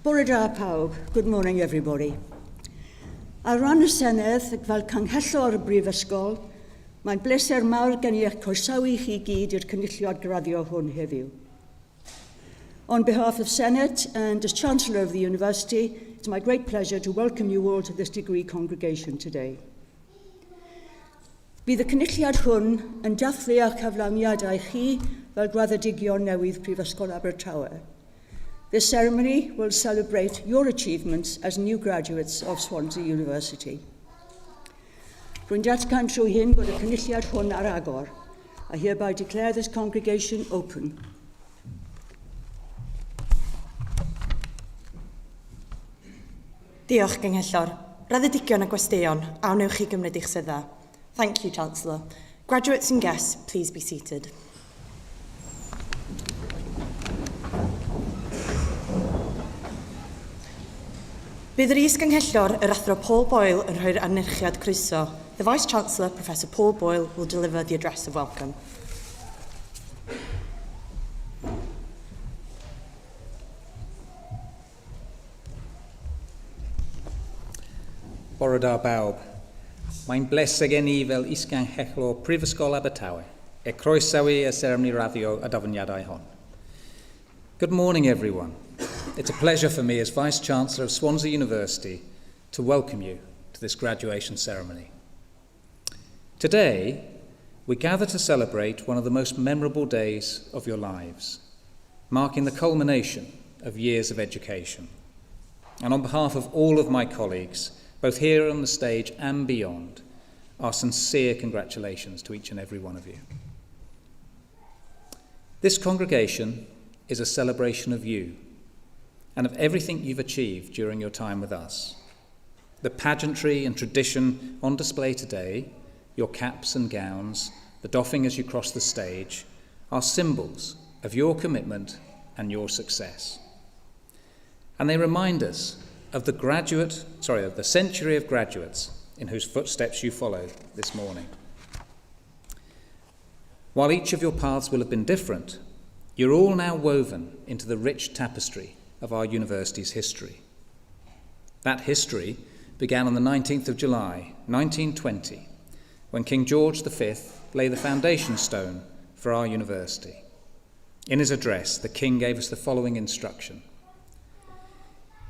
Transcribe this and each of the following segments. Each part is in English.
Bore da pawb. Good morning, everybody. Ar ran y Senedd, ac fel canghellor y Brifysgol, mae'n bleser mawr gen i eich croesawu chi gyd i'r cynulliad graddio hwn heddiw. On behalf of Senate and as Chancellor of the University, it's my great pleasure to welcome you all to this degree congregation today. Bydd y cynulliad hwn yn dathlu â'ch cyflawniadau chi fel graddedigion newydd Prifysgol Abertawe. This ceremony will celebrate your achievements as new graduates of Swansea University. Rwy'n datgan trwy hyn bod y cynulliad hwn ar agor. I hereby declare this congregation open. Diolch, Gynghellor. Raddedigion a gwesteion, awnewch chi gymryd eich sydda. Thank you, Chancellor. Graduates and guests, please be seated. Bydd yr is-gynghellor, yr athro Paul Boyle, yn rhoi'r anerchiad croeso. The Vice-Chancellor, Professor Paul Boyle, will deliver the address of welcome. Bore da bawb. Mae'n bleseg gen i fel is-gynghellor Prifysgol Abertawe e croesawu y seremoni raddio a dafyniadau hon. Good morning, everyone. It's a pleasure for me as Vice-Chancellor of Swansea University to welcome you to this graduation ceremony. Today, we gather to celebrate one of the most memorable days of your lives, marking the culmination of years of education. And on behalf of all of my colleagues, both here on the stage and beyond, our sincere congratulations to each and every one of you. This congregation is a celebration of you and of everything you've achieved during your time with us. The pageantry and tradition on display today, your caps and gowns, the doffing as you cross the stage, are symbols of your commitment and your success. And they remind us of the century of graduates in whose footsteps you followed this morning. While each of your paths will have been different, you're all now woven into the rich tapestry of our university's history. That history began on the 19th of July, 1920, when King George V laid the foundation stone for our university. In his address, the King gave us the following instruction.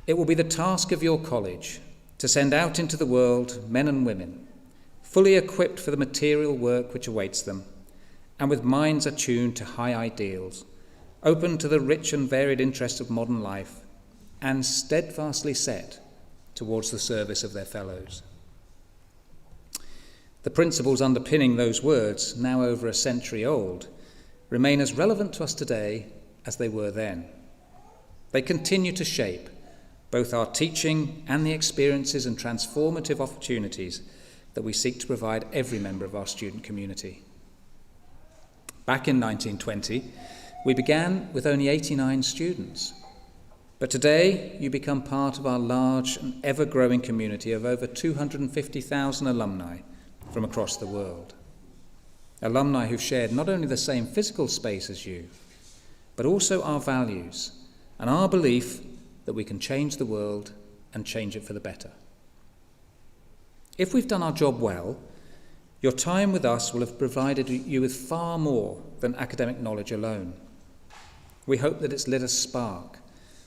It will be the task of your college to send out into the world men and women, fully equipped for the material work which awaits them, and with minds attuned to high ideals, open to the rich and varied interests of modern life, and steadfastly set towards the service of their fellows. The principles underpinning those words, now over a century old, remain as relevant to us today as they were then. They continue to shape both our teaching and the experiences and transformative opportunities that we seek to provide every member of our student community. Back in 1920, we began with only 89 students, but today you become part of our large and ever-growing community of over 250,000 alumni from across the world. Alumni who've shared not only the same physical space as you, but also our values and our belief that we can change the world and change it for the better. If we've done our job well, your time with us will have provided you with far more than academic knowledge alone. We hope that it's lit a spark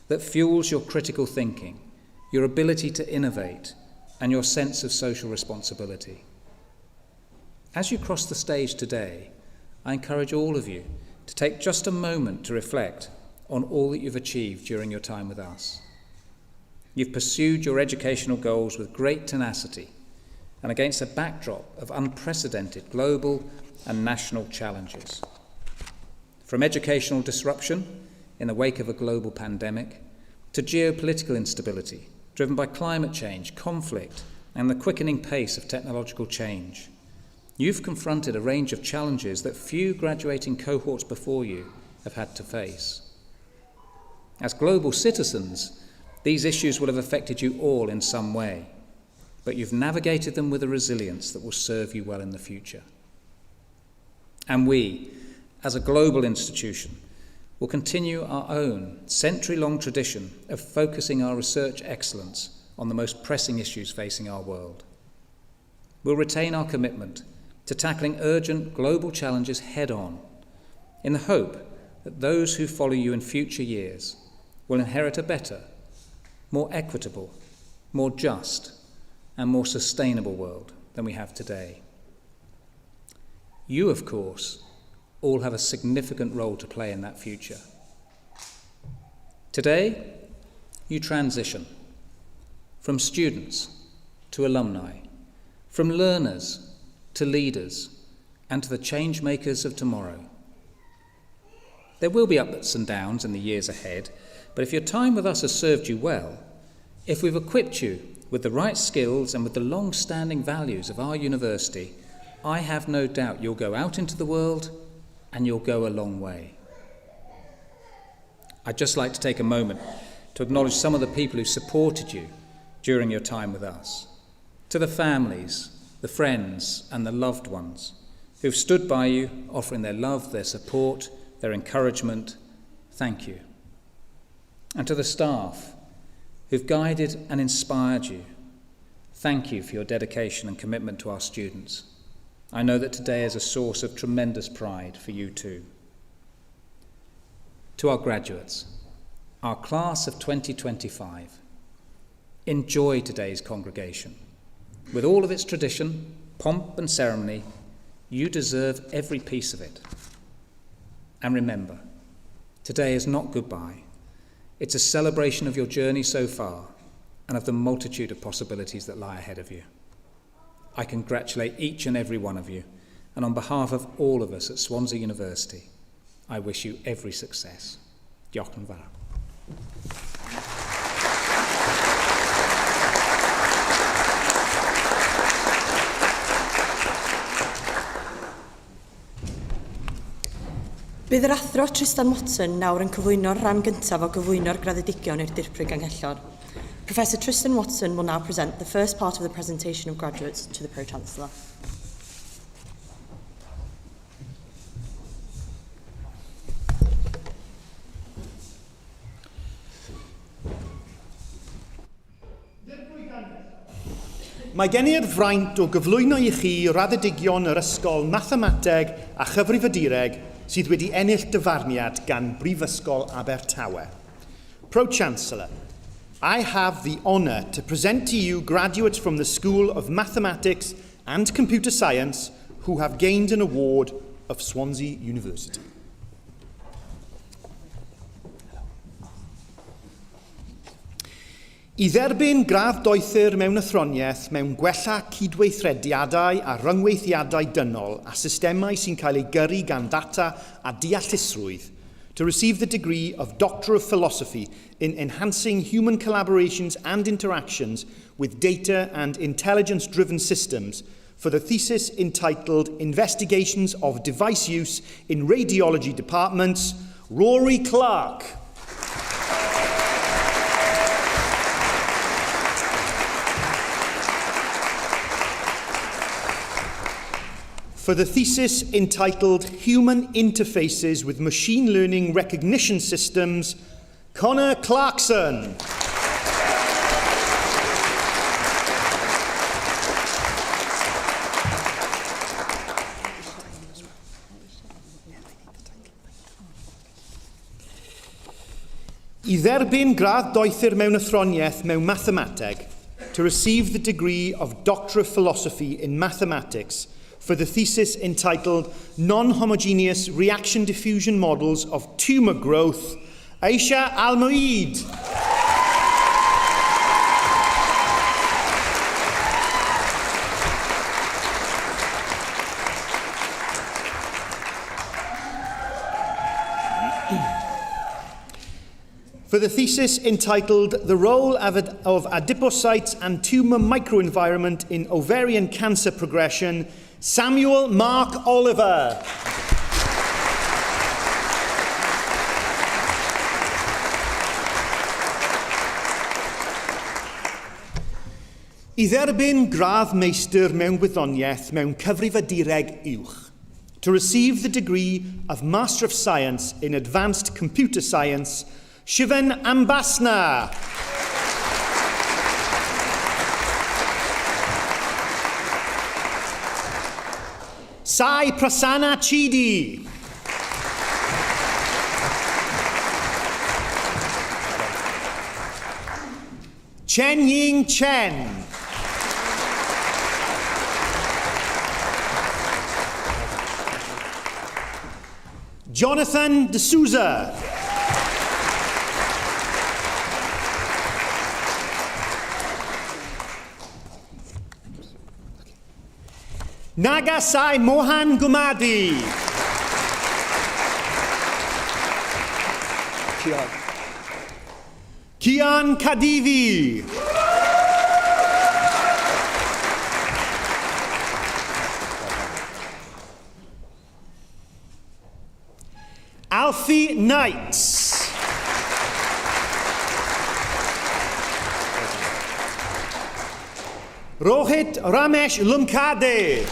that fuels your critical thinking, your ability to innovate, and your sense of social responsibility. As you cross the stage today, I encourage all of you to take just a moment to reflect on all that you've achieved during your time with us. You've pursued your educational goals with great tenacity and against a backdrop of unprecedented global and national challenges. From educational disruption in the wake of a global pandemic to geopolitical instability driven by climate change, conflict, and the quickening pace of technological change, you've confronted a range of challenges that few graduating cohorts before you have had to face. As global citizens, these issues will have affected you all in some way, but you've navigated them with a resilience that will serve you well in the future. And we, as a global institution, will continue our own century-long tradition of focusing our research excellence on the most pressing issues facing our world. We'll retain our commitment to tackling urgent global challenges head-on, in the hope that those who follow you in future years will inherit a better, more equitable, more just, and more sustainable world than we have today. You, of course, all have a significant role to play in that future. Today, you transition from students to alumni, from learners to leaders, and to the change makers of tomorrow. There will be ups and downs in the years ahead, but if your time with us has served you well, if we've equipped you with the right skills and with the long-standing values of our university, I have no doubt you'll go out into the world and you'll go a long way. I'd just like to take a moment to acknowledge some of the people who supported you during your time with us. To the families, the friends and the loved ones who've stood by you, offering their love, their support, their encouragement, thank you. And to the staff who've guided and inspired you, thank you for your dedication and commitment to our students. I know that today is a source of tremendous pride for you too. To our graduates, our class of 2025, enjoy today's congregation. With all of its tradition, pomp and ceremony, you deserve every piece of it. And remember, today is not goodbye. It's a celebration of your journey so far and of the multitude of possibilities that lie ahead of you. I congratulate each and every one of you, and on behalf of all of us at Swansea University, I wish you every success. Diolch yn fawr. Bydd yr athro Tristan Watson nawr yn cyflwyno'r rhan gyntaf o gyflwyno'r graddedigion i'r dirprwy ganghellor. Professor Tristan Watson will now present the first part of the presentation of graduates to the Pro-Chancellor. Mae gen i'r fraint o gyflwyno i chi raddedigion yr ysgol mathemateg a chyfrifiadureg sydd wedi ennill dyfarniad gan Brifysgol Abertawe. Pro-Chancellor, I have the honour to present to you graduates from the School of Mathematics and Computer Science who have gained an award of Swansea University. I dderbyn gradd doethur mewn athroniaeth mewn gwella cydweithrediadau a ryngweithiadau dynol a systemau sy'n cael ei gyrru gan ddata a deallusrwydd, to receive the degree of Doctor of Philosophy in Enhancing Human Collaborations and Interactions with Data and Intelligence-Driven Systems for the thesis entitled Investigations of Device Use in Radiology Departments, Rory Clark. For the thesis entitled Human Interfaces with Machine Learning Recognition Systems, Connor Clarkson. I dderbyn gradd doethur mewn athroniaeth mewn mathemateg, to receive the degree of Doctor of Philosophy in Mathematics for the thesis entitled Non-Homogeneous Reaction Diffusion Models of Tumour Growth, Aisha Al-Mueid. For the thesis entitled The Role of Adipocytes and Tumour Microenvironment in Ovarian Cancer Progression, Samuel Mark Oliver. I dderbyn gradd meistr mewn gwyddoniaeth mewn cyfrifiadureg uwch, to receive the degree of Master of Science in Advanced Computer Science, Shivan Ambasna. Sai Prasanna Chidi. Chen Ying Chen. Jonathan D'Souza. Nagasai Mohan Gumadi. Kian Kadivi. Alfie Knights. Rohit Ramesh Lumkade.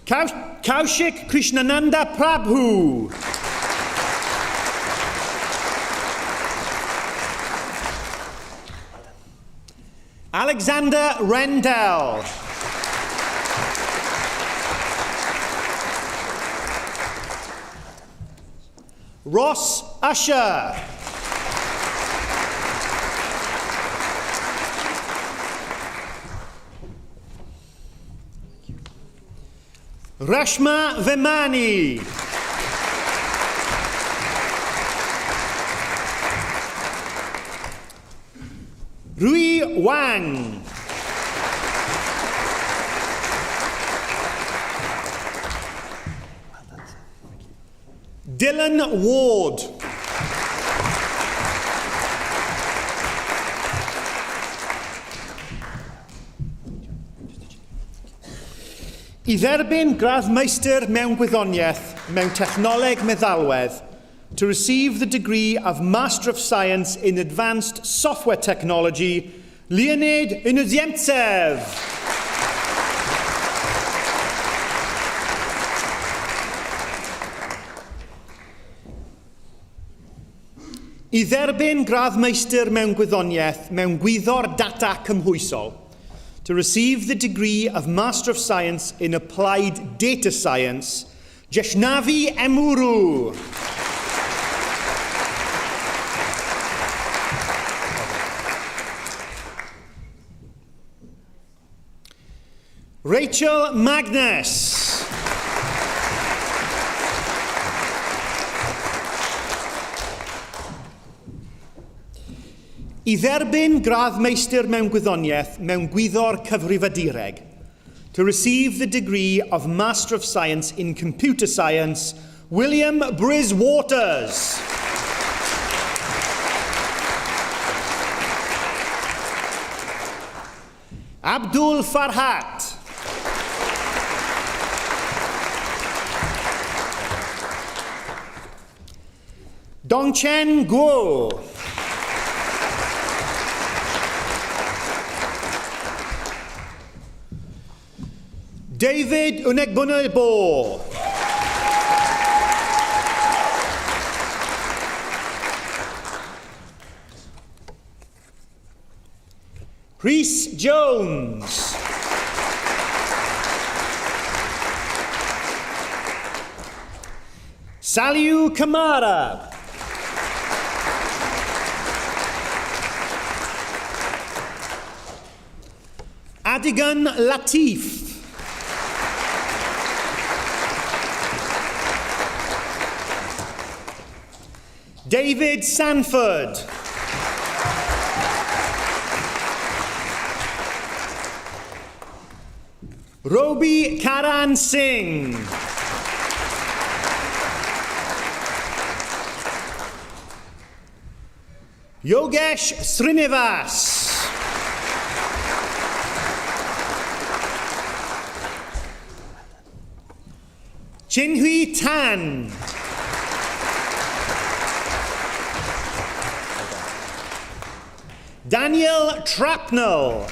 Kaushik Krishnananda Prabhu. Alexander Rendell. Ross Usher. Rashma Vemani. Rui Wang. Dylan Ward. I dderbyn gradd meistr mewn gwyddoniaeth mewn technoleg meddalwedd to receive the degree of Master of Science in Advanced Software Technology, Leonid Inudziemtsev. I dderbyn gradd meistr mewn gwyddoniaeth mewn gwyddor data cymhwysol to receive the degree of Master of Science in Applied Data Science, Jeshnavi Emuru. Rachel Magnus. I dderbyn gradd meistr mewn gwyddoniaeth mewn gwyddor cyfrifiadureg, to receive the degree of Master of Science in Computer Science, William Briswaters. Abdul Farhat. Dongchen Guo. David Unegbunebo. Rhys Jones. Saliu Kamara. Adigan Latif. David Sanford. Robi Karan Singh. Yogesh Srinivas. Chinhui Tan. Daniel Trapnell.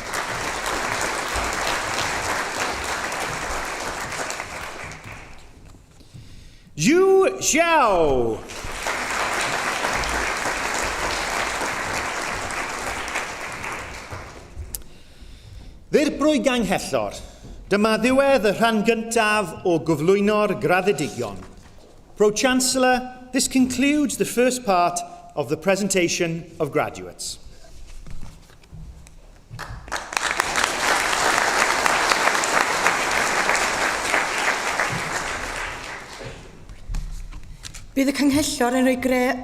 Yu Xiao. Ddirprwy Ganghellor, dyma ddiwedd y rhan gyntaf o gyflwyno'r graddedigion. Pro-Chancellor, this concludes the first part of the presentation of graduates. Bydd y Cynghellor yn rhoi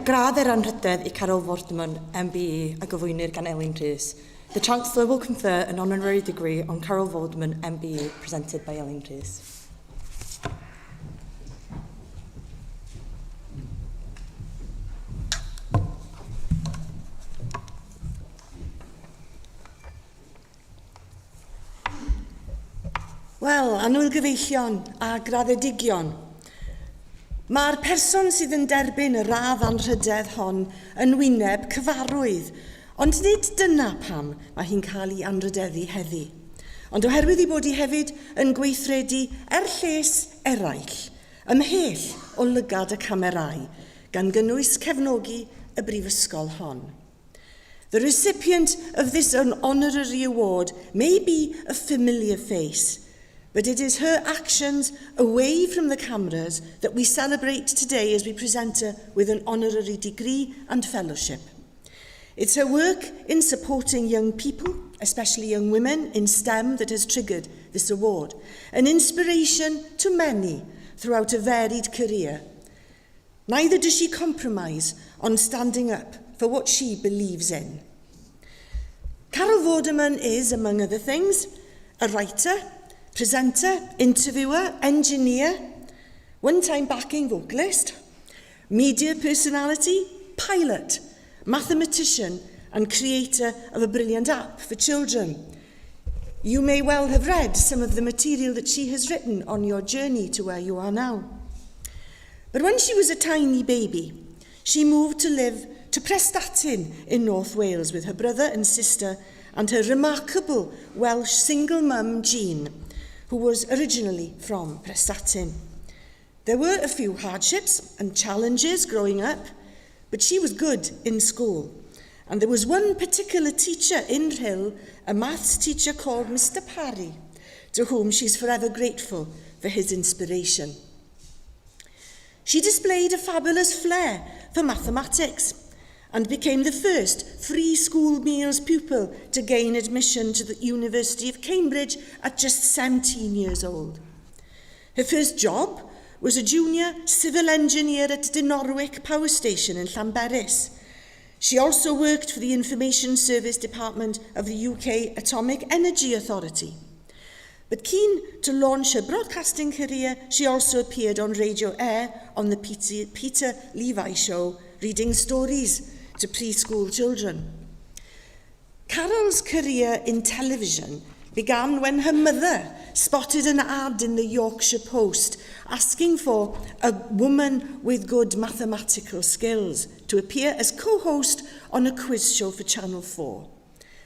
gradd er anrhydedd i Carol Vorderman, MBE, a gyflwynir gan Elin Rhys. The Chancellor will confer an honorary degree on Carol Vorderman, MBE, presented by Elin Rhys. Wel, anwyl-gyfeillion a graddedigion. Mae'r person sydd yn derbyn y radd anrhydedd hon yn wyneb cyfarwydd, ond nid dyna pam mae hi'n cael ei anrhydeddu heddi. Ond oherwydd ei bod hi hefyd yn gweithredu lles eraill, ymhell o lygad y camerâu, gan gynnwys cefnogi y brifysgol hon. The recipient of this honorary award may be a familiar face, but it is her actions away from the cameras that we celebrate today as we present her with an honorary degree and fellowship. It's her work in supporting young people, especially young women, in STEM that has triggered this award, an inspiration to many throughout a varied career. Neither does she compromise on standing up for what she believes in. Carol Vorderman is, among other things, a writer, presenter, interviewer, engineer, one-time backing vocalist, media personality, pilot, mathematician and creator of a brilliant app for children. You may well have read some of the material that she has written on your journey to where you are now. But when she was a tiny baby, she moved to live to Prestatyn in North Wales with her brother and sister and her remarkable Welsh single mum, Jean, who was originally from Prestatyn. There were a few hardships and challenges growing up, but she was good in school. And there was one particular teacher in Rhyl, a maths teacher called Mr. Parry, to whom she's forever grateful for his inspiration. She displayed a fabulous flair for mathematics and became the first free school meals pupil to gain admission to the University of Cambridge at just 17 years old. Her first job was a junior civil engineer at Dinorwic Power Station in Llanberis. She also worked for the Information Service Department of the UK Atomic Energy Authority. But keen to launch her broadcasting career, she also appeared on Radio Air on the Peter Levi Show, reading stories to preschool children. Carol's career in television began when her mother spotted an ad in the Yorkshire Post asking for a woman with good mathematical skills to appear as co-host on a quiz show for Channel 4.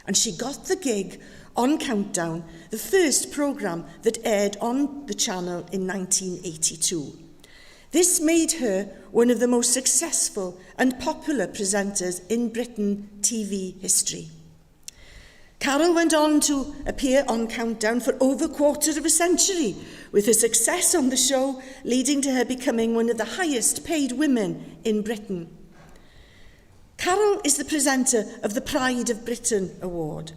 And she got the gig on Countdown, the first programme that aired on the channel in 1982. This made her one of the most successful and popular presenters in Britain TV history. Carol went on to appear on Countdown for over a quarter of a century, with her success on the show leading to her becoming one of the highest paid women in Britain. Carol is the presenter of the Pride of Britain Award,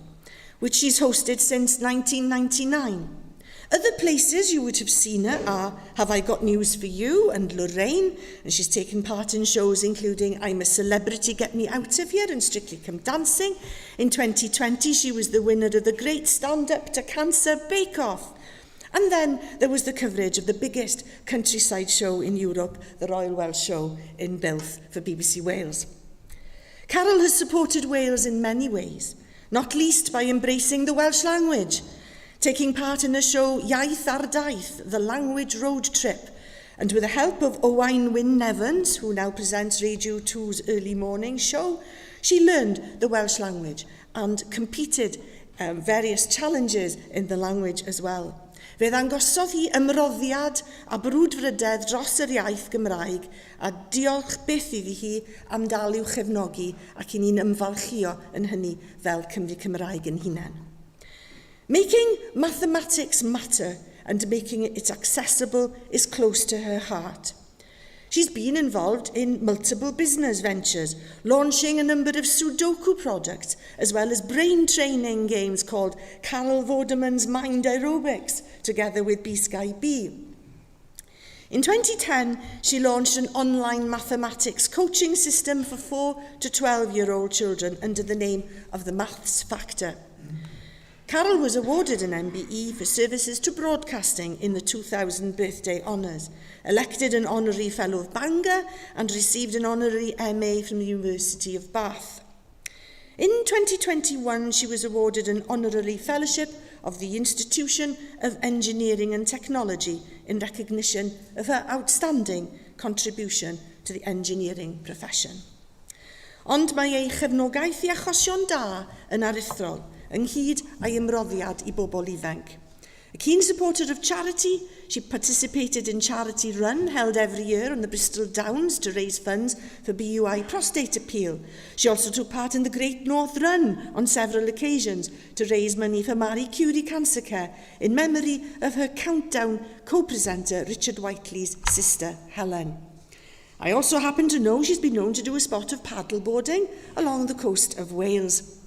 which she's hosted since 1999. Other places you would have seen her are Have I Got News For You and Lorraine, and she's taken part in shows including I'm a Celebrity, Get Me Out of Here and Strictly Come Dancing. In 2020, she was the winner of the Great Stand Up to Cancer Bake Off. And then there was the coverage of the biggest countryside show in Europe, the Royal Welsh Show in Builth for BBC Wales. Carol has supported Wales in many ways, not least by embracing the Welsh language, taking part in the show Iaith ar Daith, the language road trip, and with the help of Owain Wyn Evans, who now presents Radio 2's early morning show, she learned the Welsh language and competed various challenges in the language as well. Fe ddangosodd hi ymroddiad a brwdfrydedd dros yr iaith Gymraeg a diolch byth iddi hi am dal i'w chefnogi ac i ni'n ymfalchio yn hynny fel Cymru Cymraeg yn hunain. Making mathematics matter and making it accessible is close to her heart. She's been involved in multiple business ventures, launching a number of Sudoku projects, as well as brain training games called Carol Vorderman's Mind Aerobics, together with B-Sky B. In 2010, she launched an online mathematics coaching system for 4 to 12-year-old children under the name of the Maths Factor. Carol was awarded an MBE for services to broadcasting in the 2000 birthday honours, elected an honorary fellow of Bangor and received an honorary MA from the University of Bath. In 2021, she was awarded an honorary fellowship of the Institution of Engineering and Technology in recognition of her outstanding contribution to the engineering profession. Ond mae ei chefnogaeth i achosion da yn aruthrol, ynghyd a'i ymroddiad i bobl ifanc. A keen supporter of charity, she participated in charity run held every year on the Bristol Downs to raise funds for BUI prostate appeal. She also took part in the Great North Run on several occasions to raise money for Marie Curie Cancer Care in memory of her Countdown co-presenter Richard Whiteley's sister Helen. I also happen to know she's been known to do a spot of paddleboarding along the coast of Wales.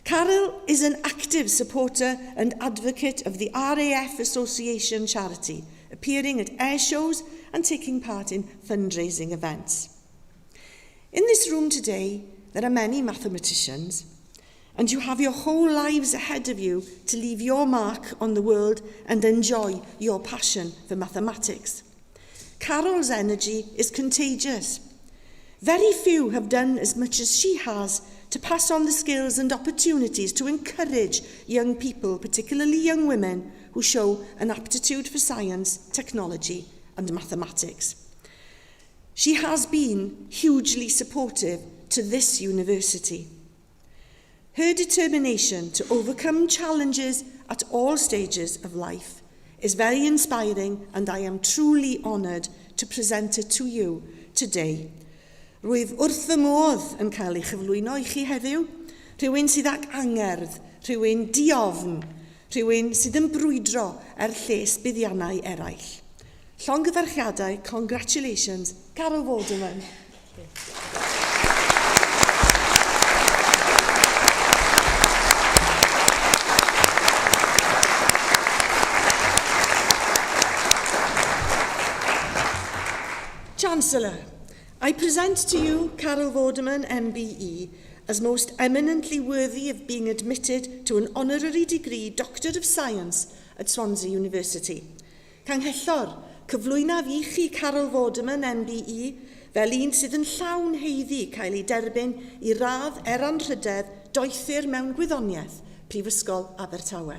Carol is an active supporter and advocate of the RAF Association charity, appearing at air shows and taking part in fundraising events. In this room today, there are many mathematicians, and you have your whole lives ahead of you to leave your mark on the world and enjoy your passion for mathematics. Carol's energy is contagious. Very few have done as much as she has to pass on the skills and opportunities to encourage young people, particularly young women, who show an aptitude for science, technology and mathematics. She has been hugely supportive to this university. Her determination to overcome challenges at all stages of life is very inspiring, and I am truly honoured to present it to you today. Rwyf wrth fy modd yn cael ei chyflwyno i chi heddiw, rhywun sydd ag angerdd, rhywun diofn, rhywun sydd yn brwydro lles buddiannau eraill. Llongyfarchiadau, congratulations, Carol Vorderman. Chancellor, I present to you Carol Vorderman, MBE, as most eminently worthy of being admitted to an honorary degree Doctor of Science at Swansea University. Canghellor, cyflwynaf i chi Carol Vorderman, MBE, fel un sydd yn llawn heiddi cael ei derbyn i radd eranrhydedd doethur mewn gwyddoniaeth Prifysgol Abertawe.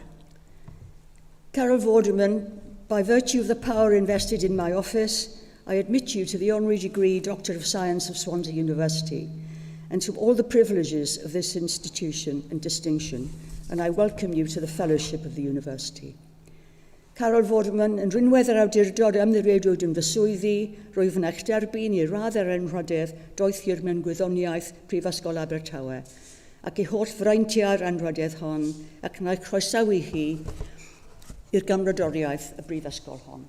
Carol Vorderman, by virtue of the power invested in my office, I admit you to the honorary degree Doctor of Science of Swansea University and to all the privileges of this institution and distinction, and I welcome you to the fellowship of the university. Carol Vorderman, yn rhinwedd yr awdurdod ymddiriedwyd yn fy swyddi, rwyf yn eich derbyn i radd eranrhydedd doethur mewn gwyddoniaeth Prifysgol Abertawe, ac ei holl fraintiau'r anrhydedd hon, ac na'i croesawu chi i'r gymrydoriaeth y Brifysgol hon.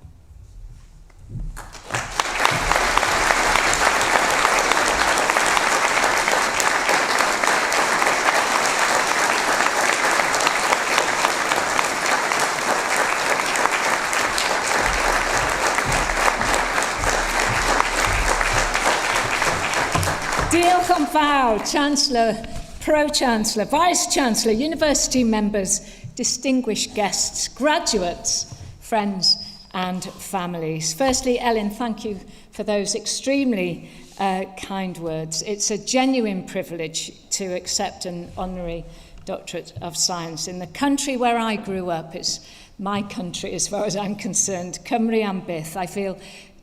Diolch yn fawr, Chancellor, Pro-Chancellor, Vice-Chancellor, university members, distinguished guests, graduates, friends and families. Firstly, Ellen, thank you for those extremely kind words. It's a genuine privilege to accept an honorary Doctorate of Science in the country where I grew up. It's my country as far as I'm concerned, Cymru am byth. I feel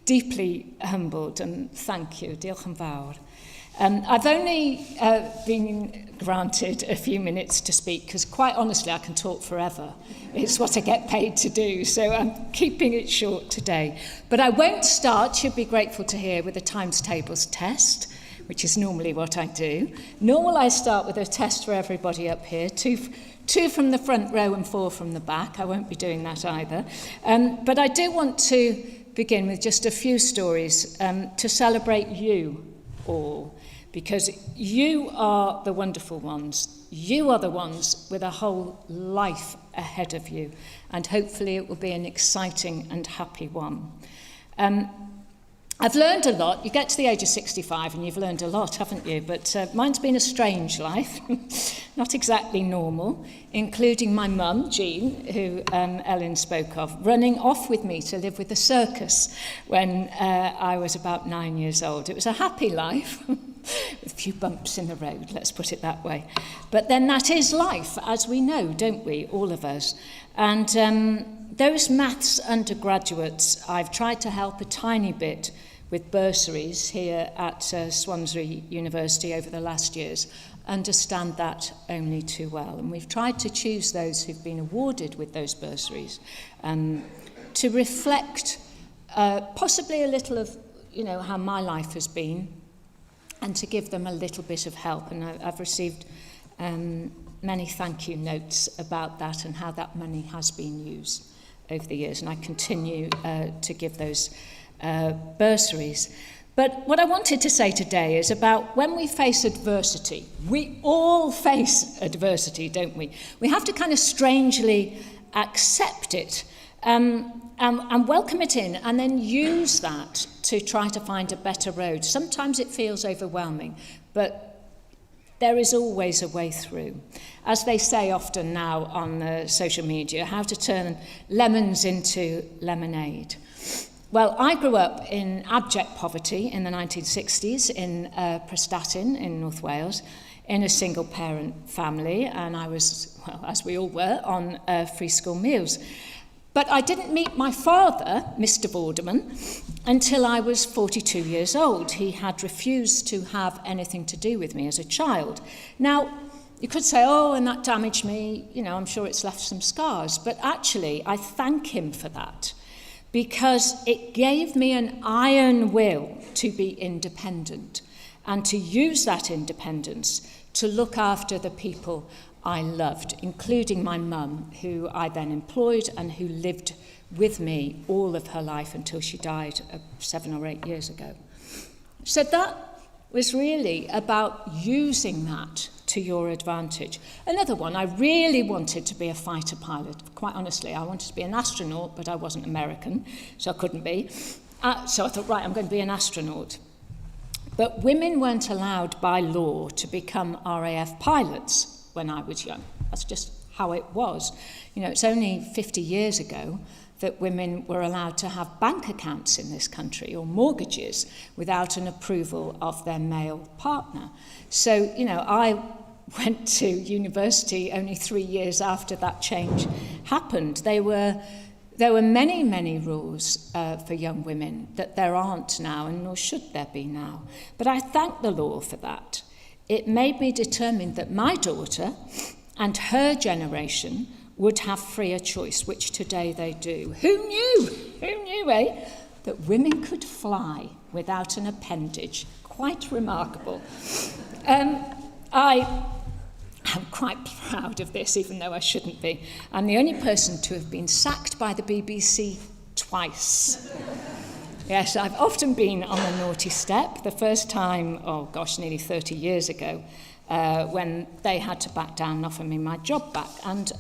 deeply humbled and thank you. Diolch yn fawr. I've only been granted a few minutes to speak because quite honestly I can talk forever. It's what I get paid to do, so I'm keeping it short today. But I won't start, you'll be grateful to hear, with a times tables test, which is normally what I do. Nor will I start with a test for everybody up here, two from the front row and 4 from the back. I won't be doing that either. But I do want to begin with just a few stories to celebrate you all, because you are the wonderful ones. You are the ones with a whole life ahead of you, and hopefully it will be an exciting and happy one. I've learned a lot. You get to the age of 65 and you've learned a lot, haven't you? But mine's been a strange life, not exactly normal, including my mum, Jean, who Ellen spoke of, running off with me to live with the circus when I was about 9 years old. It was a happy life, with a few bumps in the road, let's put it that way. But then that is life, as we know, don't we, all of us? And those maths undergraduates, I've tried to help a tiny bit with bursaries here at Swansea University over the last years, understand that only too well. And we've tried to choose those who've been awarded with those bursaries to reflect possibly a little of, how my life has been, and to give them a little bit of help. And I've received many thank you notes about that and how that money has been used over the years, and I continue to give those bursaries. But what I wanted to say today is about when we face adversity. We all face adversity, don't we? We have to kind of strangely accept it and welcome it in, and then use that to try to find a better road. Sometimes it feels overwhelming, but there is always a way through. As they say often now on social media, how to turn lemons into lemonade. Well, I grew up in abject poverty in the 1960s in Prestatyn in North Wales, in a single-parent family, and I was, well, as we all were, on free school meals. But I didn't meet my father, Mr. Vorderman, until I was 42 years old. He had refused to have anything to do with me as a child. Now, you could say, oh, and that damaged me, I'm sure it's left some scars. But actually, I thank him for that, because it gave me an iron will to be independent and to use that independence to look after the people I loved, including my mum, who I then employed and who lived with me all of her life until she died 7 or 8 years ago. So that was really about using that to your advantage. Another one, I really wanted to be a fighter pilot. Quite honestly, I wanted to be an astronaut, but I wasn't American, so I couldn't be. So I thought, right, I'm going to be an astronaut. But women weren't allowed by law to become RAF pilots when I was young. That's just how it was. It's only 50 years ago that women were allowed to have bank accounts in this country or mortgages without an approval of their male partner. So, I went to university only 3 years after that change happened. There were many, many rules for young women that there aren't now, and nor should there be now. But I thank the law for that. It made me determined that my daughter and her generation would have freer choice, which today they do. Who knew? Who knew, eh? That women could fly without an appendage. Quite remarkable. I am quite proud of this, even though I shouldn't be. I'm the only person to have been sacked by the BBC twice. Yes, I've often been on the naughty step. The first time, nearly 30 years ago, when they had to back down and offer me my job back. And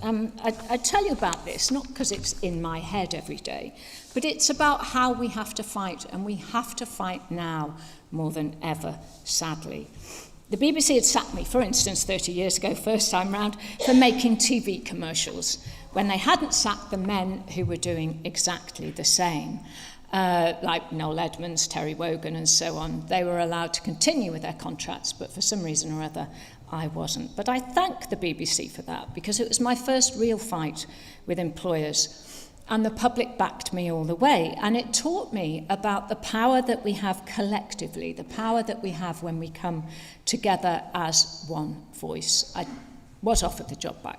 I tell you about this, not because it's in my head every day, but it's about how we have to fight, and we have to fight now more than ever, sadly. The BBC had sacked me, for instance, 30 years ago, first time round, for making TV commercials, when they hadn't sacked the men who were doing exactly the same. Like Noel Edmonds, Terry Wogan and so on. They were allowed to continue with their contracts, but for some reason or other, I wasn't. But I thank the BBC for that, because it was my first real fight with employers. And the public backed me all the way. And it taught me about the power that we have collectively, the power that we have when we come together as one voice. I was offered the job back.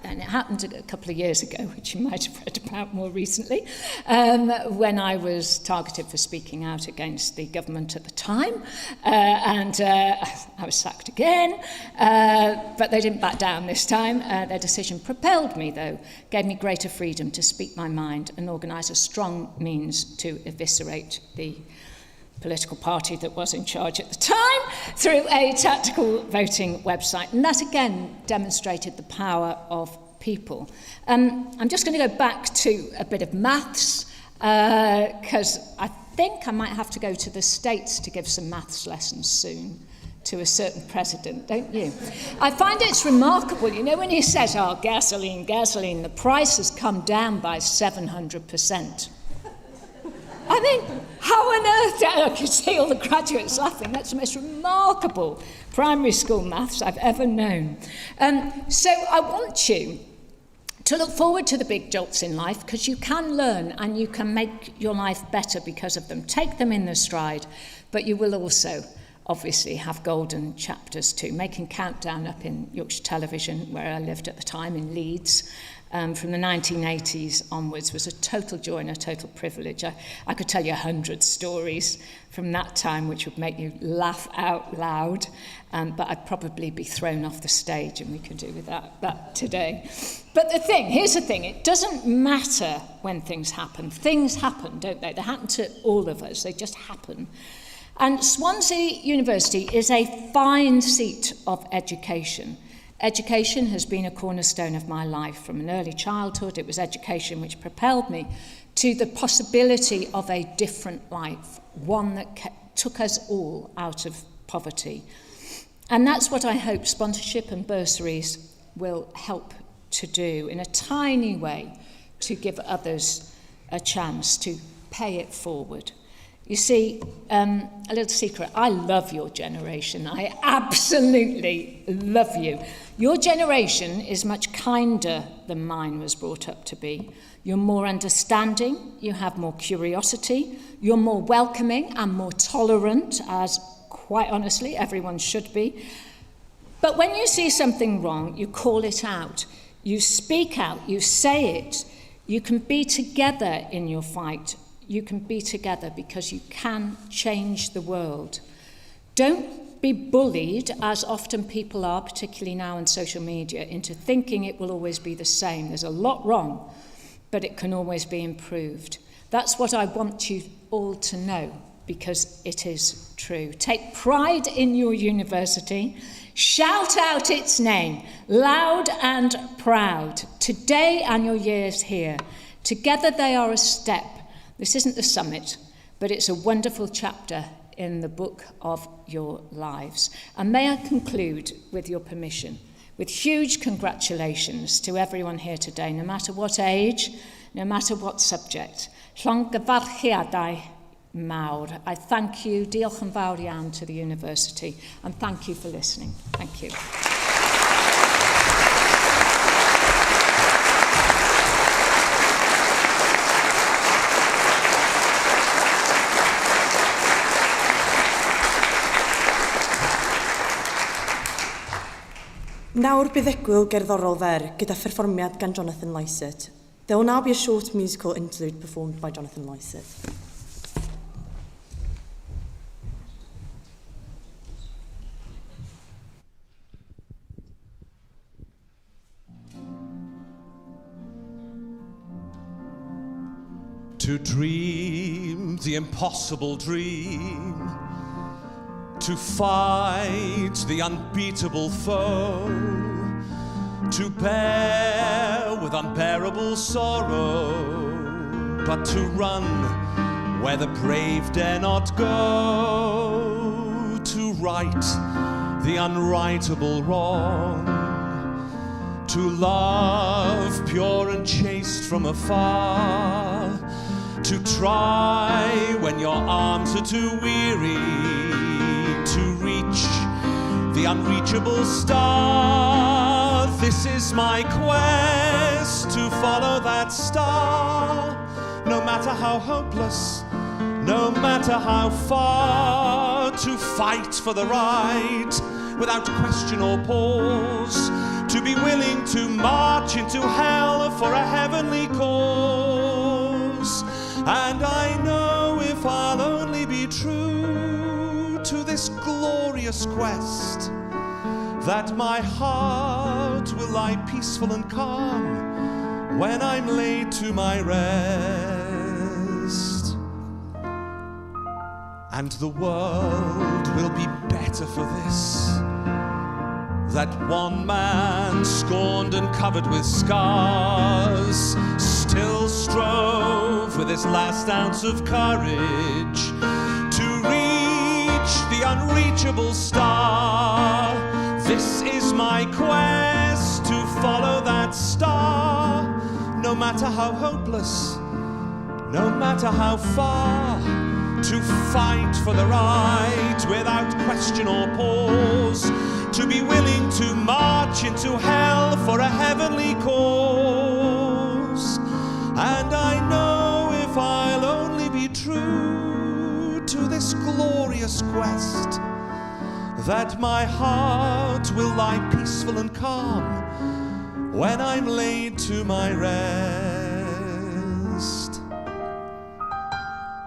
And it happened a couple of years ago, which you might have read about more recently, when I was targeted for speaking out against the government at the time. And I was sacked again, but they didn't back down this time. Their decision propelled me, though, gave me greater freedom to speak my mind and organise a strong means to eviscerate the political party that was in charge at the time through a tactical voting website. And that again demonstrated the power of people. I'm just going to go back to a bit of maths because I think I might have to go to the States to give some maths lessons soon to a certain president, don't you? I find it's remarkable, you know, when he says, oh, gasoline, the price has come down by 700%. I mean, how on earth? I can see all the graduates laughing. That's the most remarkable primary school maths I've ever known. So I want you to look forward to the big jolts in life because you can learn and you can make your life better because of them. Take them in the stride, but you will also obviously have golden chapters too. Making Countdown up in Yorkshire Television, where I lived at the time in Leeds, from the 1980s onwards was a total joy and a total privilege. I could tell you 100 stories from that time which would make you laugh out loud, but I'd probably be thrown off the stage, and we could do with that today. But here's the thing, it doesn't matter when things happen. Things happen, don't they? They happen to all of us, they just happen. And Swansea University is a fine seat of education. Education has been a cornerstone of my life from an early childhood. It was education which propelled me to the possibility of a different life, one that took us all out of poverty. And that's what I hope sponsorship and bursaries will help to do in a tiny way, to give others a chance to pay it forward. You see, a little secret, I love your generation. I absolutely love you. Your generation is much kinder than mine was brought up to be. You're more understanding, you have more curiosity, you're more welcoming and more tolerant, as quite honestly everyone should be. But when you see something wrong, you call it out, you speak out, you say it. You can be together in your fight. You can be together because you can change the world. Don't be bullied, as often people are, particularly now on social media, into thinking it will always be the same. There's a lot wrong, but it can always be improved. That's what I want you all to know, because it is true. Take pride in your university. Shout out its name, loud and proud, today and your years here. Together they are a step. This isn't the summit, but it's a wonderful chapter in the book of your lives. And may I conclude, with your permission, with huge congratulations to everyone here today, no matter what age, no matter what subject. Llongyfarchiadau mawr. I thank you, diolch yn fawr iawn to the university, and thank you for listening. Thank you. Nawr bydd egwyl gerddorol fer gyda pherfformiad gan Jonathan Lycett. There will now be a short musical interlude performed by Jonathan Lycett. To dream the impossible dream, to fight the unbeatable foe, to bear with unbearable sorrow, but to run where the brave dare not go, to right the unrightable wrong, to love pure and chaste from afar, to try when your arms are too weary, to reach the unreachable star. This is my quest to follow that star, no matter how hopeless, no matter how far, to fight for the right without question or pause, to be willing to march into hell for a heavenly cause. And I know if I'll only be true to this glorious quest, that my heart will lie peaceful and calm when I'm laid to my rest. And the world will be better for this, that one man, scorned and covered with scars, still strove with his last ounce of courage to reach the unreachable star. This is my quest to follow that star, no matter how hopeless, no matter how far, to fight for the right without question or pause, to be willing to march into hell for a heavenly cause. And I know if I'll only be true to this glorious quest, that my heart will lie peaceful and calm when I'm laid to my rest.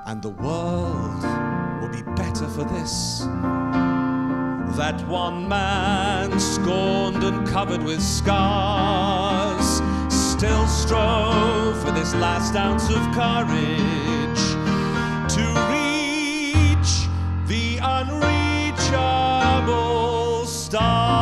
And the world will be better for this, that one man, scorned and covered with scars, still strove with his last ounce of courage to reach the unreachable star.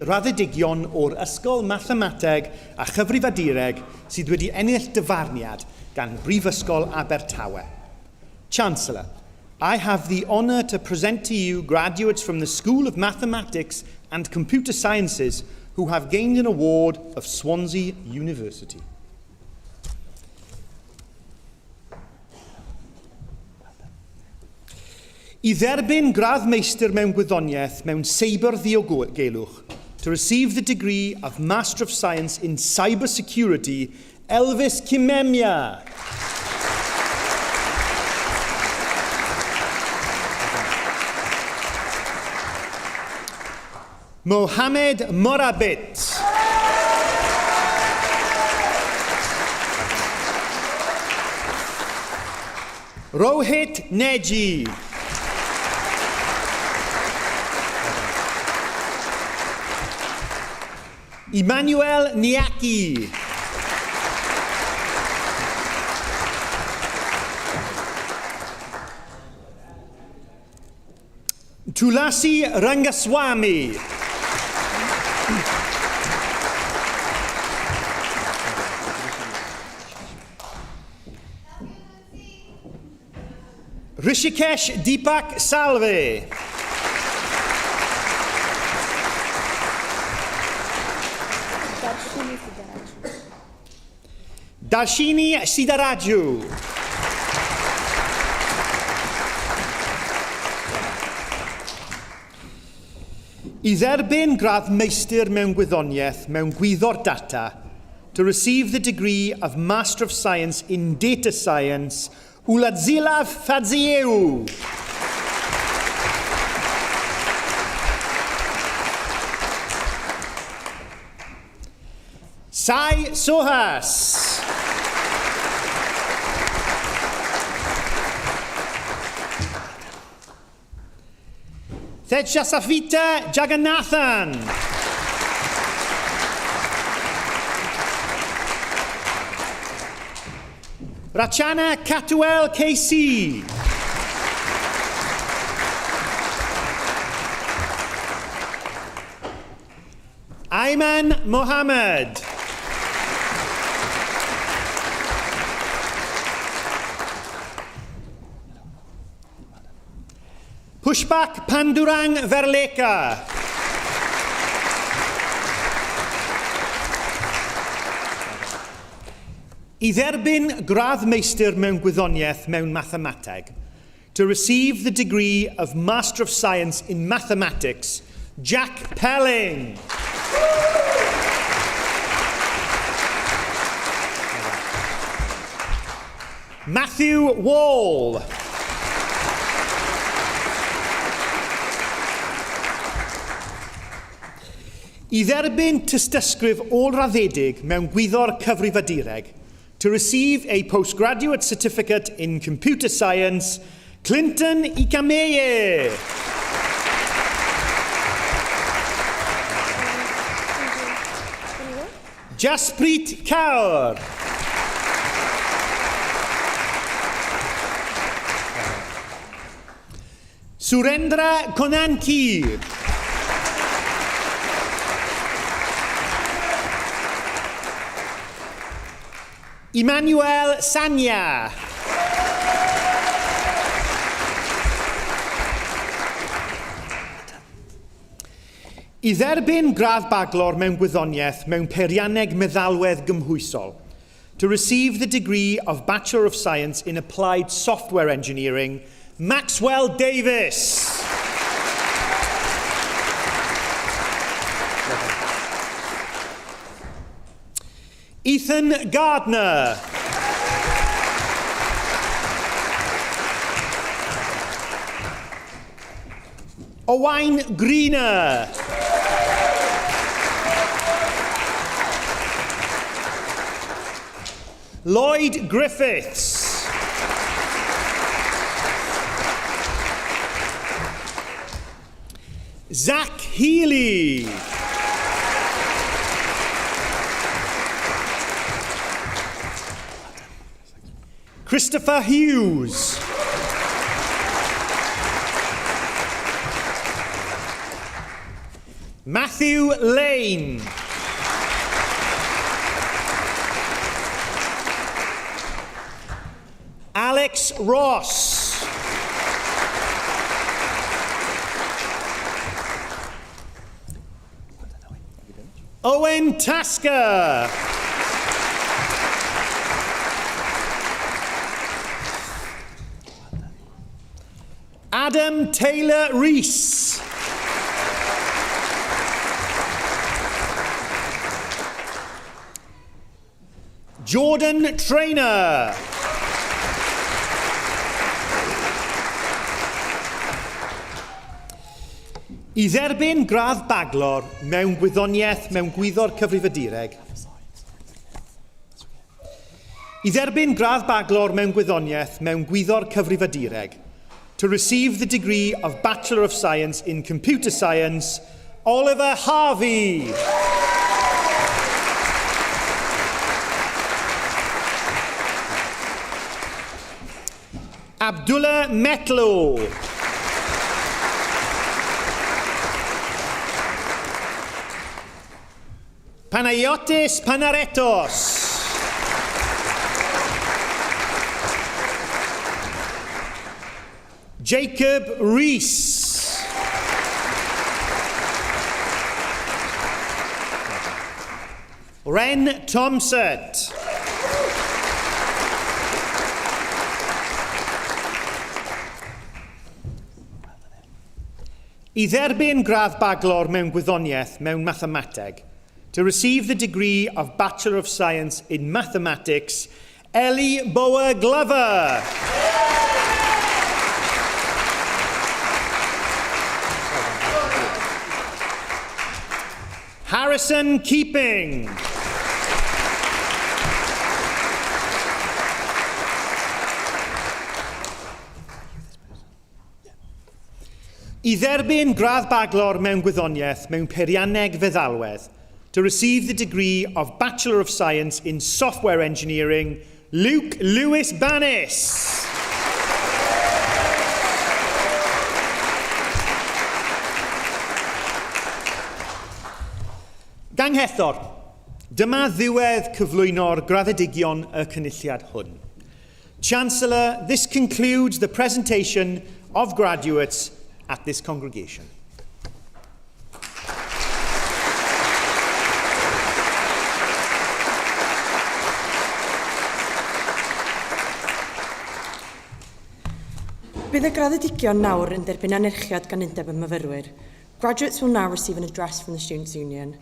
Raddedigion o'r Ysgol Mathemateg a Chyfrifiadureg sydd wedi ennill dyfarniad gan Brifysgol Abertawe. Chancellor, I have the honour to present to you graduates from the School of Mathematics and Computer Sciences who have gained an award of Swansea University. I dderbyn gradd meistr mewn gwyddoniaeth mewn seibr ddiogelwch, to receive the degree of Master of Science in Cybersecurity, Elvis Kimemia. Mohamed Morabit. Rohit Neji. Emmanuel Niaki. Tulasi Rangaswamy. Rishikesh Deepak Salve. Darshini Sidaraju. I dderbyn gradd meistr mewn gwyddoniaeth mewn gwyddor data, to receive the degree of Master of Science in Data Science, Uladzilav Fadzieu. Sai Sohas. Tejasafita Jagannathan. Rachana Katuel KC. Ayman Mohammed. Pushpak Pandurang Verleka. I dderbyn gradd meistr mewn gwyddoniaeth mewn mathemateg, to receive the degree of Master of Science in Mathematics, Jack Pelling. Matthew Wall. I dderbyn tystysgrif ôl-raddedig mewn gwyddor cyfrifiadureg, to receive a postgraduate certificate in computer science, Clinton Ikameye. Jasprit Kaur. Surendra Konanki. Emmanuel Sanya. I dderbyn gradd baglor mewn gwyddoniaeth mewn peirianneg meddalwedd gymhwysol, to receive the degree of Bachelor of Science in Applied Software Engineering, Maxwell Davis. Ethan Gardner. Owain Greener. Lloyd Griffiths. Zach Healy. Christopher Hughes. Matthew Lane. Alex Ross. Owen Tasker. Adam Taylor Rees. Jordan Trainer. I dderbyn gradd baglor mewn gwyddoniaeth mewn gwyddor cyfrifiadureg. I dderbyn gradd baglor mewn gwyddoniaeth mewn gwyddor cyfrifiadureg, to receive the degree of Bachelor of Science in Computer Science, Oliver Harvey. Abdullah Metlo. Panayotis Panaretos. Jacob Rees. Ren Thomset. I dderbyn gradd baglor mewn gwyddoniaeth mewn mathemateg, to receive the degree of Bachelor of Science in Mathematics, Ellie Bower Glover. Harrison Keeping. I I dderbyn gradd baglor mewn gwyddoniaeth mewn peirianneg feddalwedd, to receive the degree of Bachelor of Science in Software Engineering, Luke Lewis Banis. Ganghethor, dyma ddiwedd cyflwyno'r graddedigion y cynulliad hwn. Chancellor, this concludes the presentation of graduates at this congregation. Bydd y graddedigion nawr yn derbyn anerchiad gan undeb y myfyrwyr. Graduates will now receive an address from the Students' Union.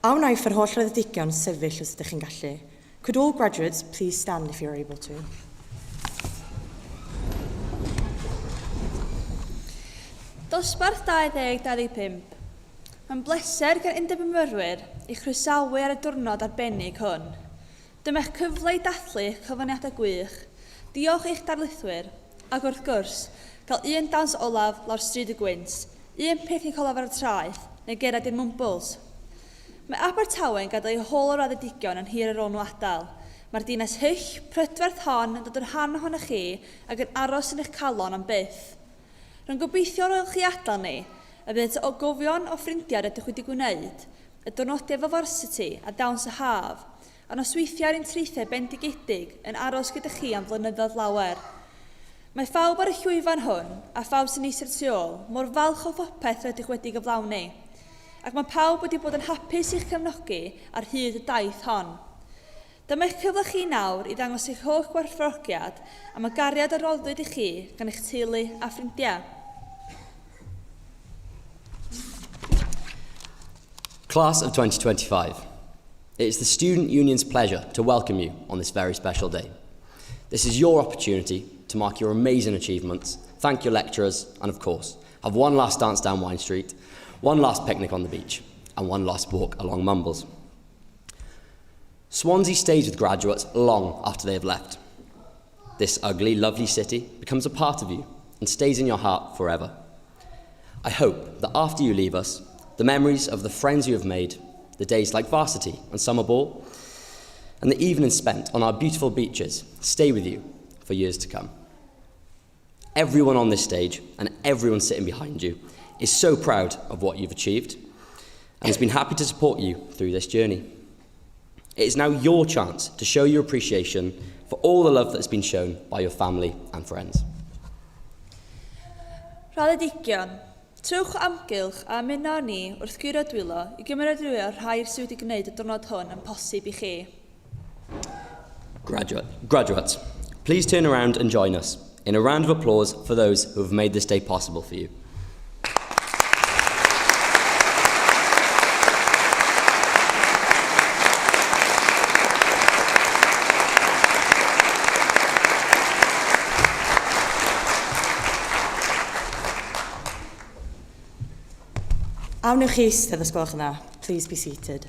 A wnaeth yr holl graddedigion sefyll os ydych chi'n gallu. Could all graduates please stand if you're able to? Dosbarth 2025. Mae'n bleser gan undeb y myfyrwyr i chroesawu ar y diwrnod arbennig hwn. Dyma'ch cyfle i dathlu cyfaniadau gwych. Diolch i'ch darlithwyr, ac wrth gwrs, cael un dawns olaf lawr stryd y gwynt, un peth i colaf ar y traeth, neu gerad i'r mwmbyls. Mae Abertawe'n gadael ei hol o'r addedigion yn hir ar ôl nhw adael. Mae'r dinas hyll, prydferth hon yn dod yn rhan ohonych chi ac yn aros yn eich calon am byth. Rwy'n gobeithio o'r chi adael ni, y bydd o gofion o ffrindiau rydych wedi gwneud, y diwrnodiau fel varsity a dawns y haf, a nosweithiau'r un treithiau bendigedig yn aros gyda chi am flynyddoedd lawer. Mae phawb ar y llwyfan hwn, a phawb sy'n eistedd tu ôl, mor falch o phopeth rydych wedi gyflawni, ac mae pawb wedi bod yn hapus i'ch cefnogi ar hyd y daith hon. Dyma eich cyfle chi nawr i ddangos eich holl gwerthfawrogiad am y gariad a roddwyd i chi gan eich teulu a ffrindiau. Class of 2025, it is the Student Union's pleasure to welcome you on this very special day. This is your opportunity to mark your amazing achievements, thank your lecturers, and of course, have one last dance down Wine Street, one last picnic on the beach, and one last walk along Mumbles. Swansea stays with graduates long after they have left. This ugly, lovely city becomes a part of you and stays in your heart forever. I hope that after you leave us, the memories of the friends you have made, the days like varsity and summer ball, and the evenings spent on our beautiful beaches stay with you for years to come. Everyone on this stage and everyone sitting behind you is so proud of what you've achieved and has been happy to support you through this journey. It is now your chance to show your appreciation for all the love that has been shown by your family and friends. Raddedigion, trwch o amgylch a ymuno ni wrth gyro dwylo i gymeradwyo rhai'r sydd wedi gwneud y diwrnod hwn yn posib i chi. Graduates, please turn around and join us in a round of applause for those who have made this day possible for you. Awnewch chi eistedd os gwelwch yn dda. Please be seated.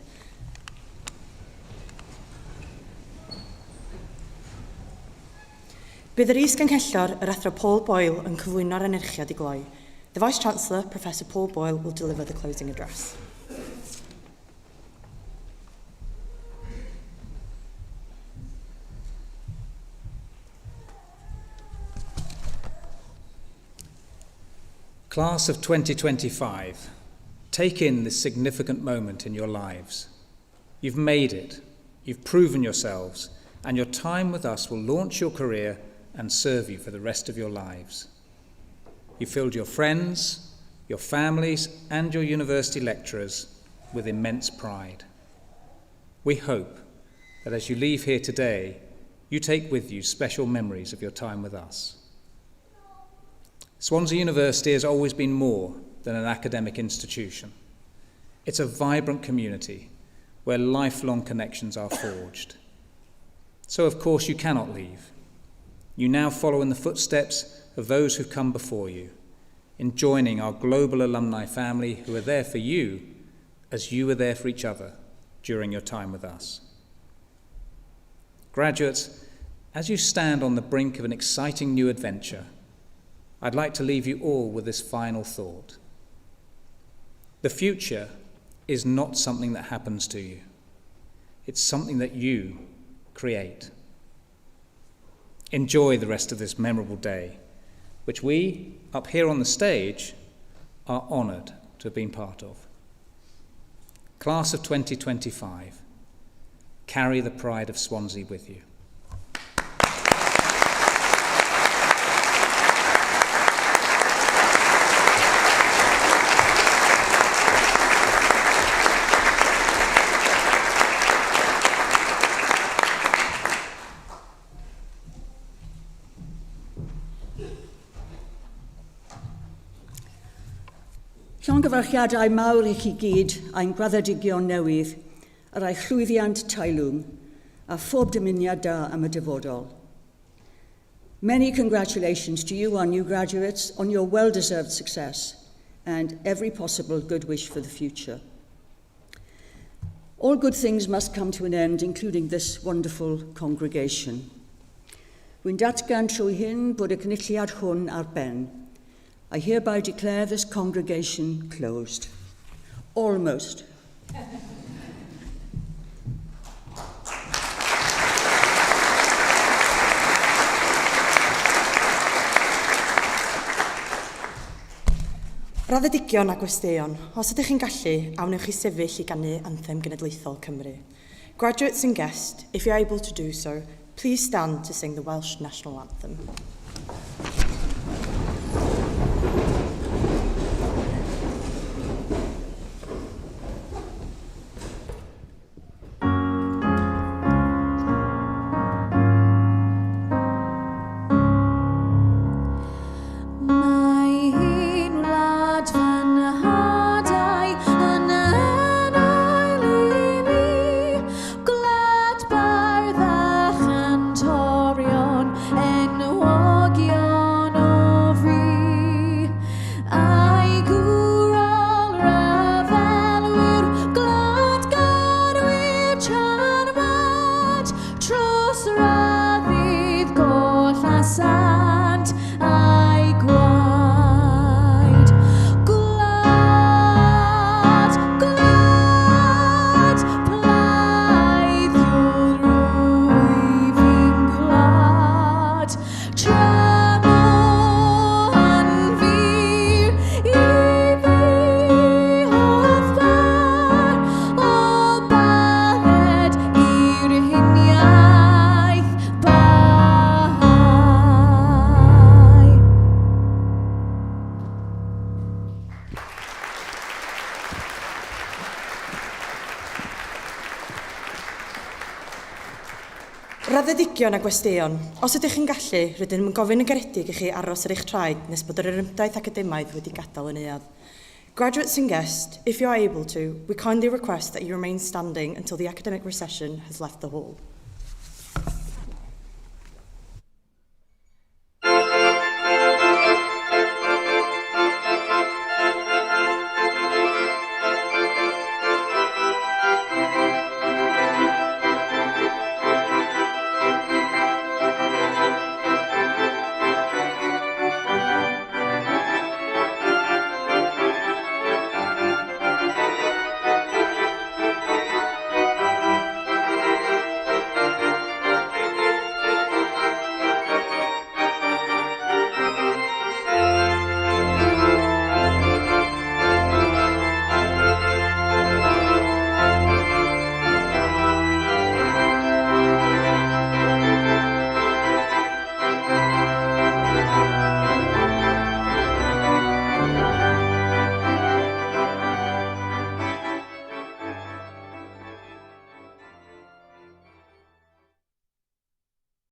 Bydd yr is-ganghellor, yr athro Paul Boyle, yn cyflwyno'r anerchiad I gloi. The Vice-Chancellor, Professor Paul Boyle, will deliver the closing address. Class of 2025, take in this significant moment in your lives. You've made it, you've proven yourselves, and your time with us will launch your career and serve you for the rest of your lives. You filled your friends, your families, and your university lecturers with immense pride. We hope that as you leave here today, you take with you special memories of your time with us. Swansea University has always been more than an academic institution. It's a vibrant community where lifelong connections are forged. So, of course, you cannot leave. You now follow in the footsteps of those who've come before you, in joining our global alumni family who are there for you as you were there for each other during your time with us. Graduates, as you stand on the brink of an exciting new adventure, I'd like to leave you all with this final thought. The future is not something that happens to you. It's something that you create. Enjoy the rest of this memorable day, which we, up here on the stage, are honoured to have been part of. Class of 2025, carry the pride of Swansea with you. Llongyfarchiadau mawr i chi gyd a'n graddedigion newydd, yr eich llwyddiant tailwng, a phob dymuniad da am y dyfodol. Many congratulations to you, our new graduates, on your well-deserved success and every possible good wish for the future. All good things must come to an end, including this wonderful congregation. Wy'n datgan trwy hyn bod y cynulliad hwn ar ben. I hereby declare this congregation closed. Almost. Raddedigion a gwesteion, os ydych chi'n gallu, awnewch chi sefyll i ganu Anthem Genedlaethol Cymru. Graduates and guests, if you're able to do so, please stand to sing the Welsh National Anthem. Raddedigion a gwesteion, os ydych chi'n gallu, rydym yn gofyn yn garedig i chi aros ar eich traed nes bod yr yrymdaeth academaidd wedi gadael yn euad. Graduates and guests, if you are able to, we kindly request that you remain standing until the academic recession has left the hall.